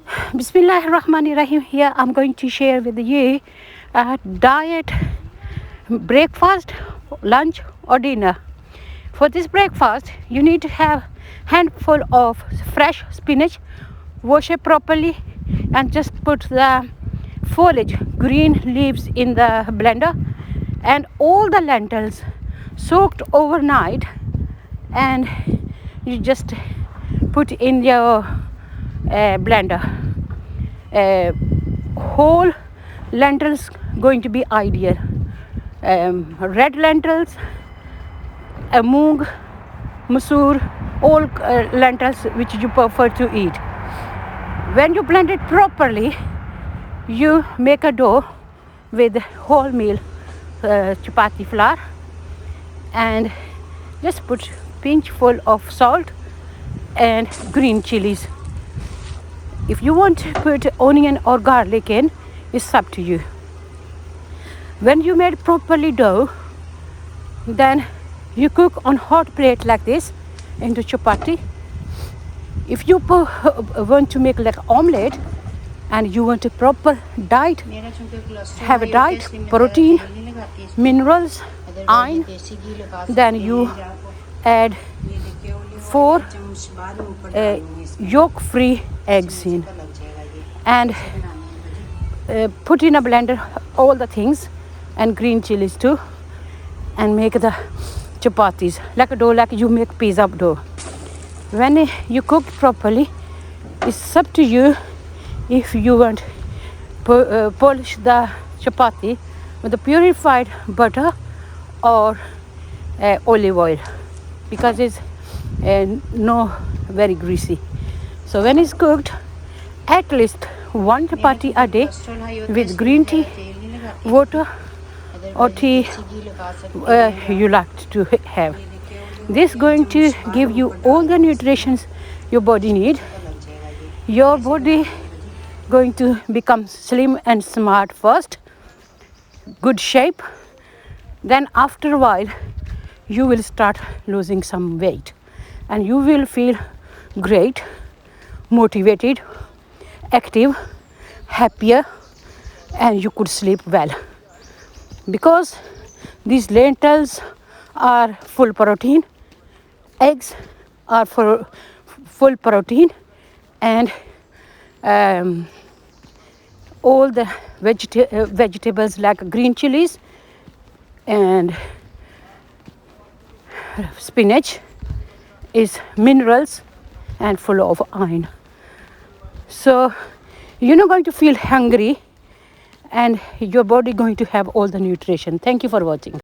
Bismillahirrahmanirrahim. Here I'm going to share with you a diet, breakfast, lunch or dinner. For this breakfast, you need to have handful of fresh spinach, wash it properly and just put the foliage, green leaves in the blender and all the lentils soaked overnight, and you just put in your blender. Whole lentils going to be ideal. Red lentils, moong, masoor, all lentils which you prefer to eat. When you blend it properly, you make a dough with wholemeal chapati flour and just put pinch full of salt and green chilies. If you want to put onion or garlic in, it's up to you. When you made properly dough, then you cook on hot plate like this into chapati. If you want to make like omelette and you want a proper diet, have a diet, protein, minerals, iron, then you add 4 yolk-free eggs in and put in a blender all the things and green chilies too, and make the chapatis like a dough, like you make pizza dough. When you cook properly, it's up to you if you want polish the chapati with the purified butter or olive oil, because it's no very greasy. So when it's cooked, at least 1 chapati a day with green tea, water or tea you like to have. This is going to give you all the nutrition your body need. Your body going to become slim and smart first, good shape. Then after a while, you will start losing some weight and you will feel great, motivated, active, happier, and you could sleep well. Because these lentils are full protein, eggs are full protein, and all the vegetables like green chilies and spinach is minerals and full of iron. So you're not going to feel hungry and your body going to have all the nutrition. Thank you for watching.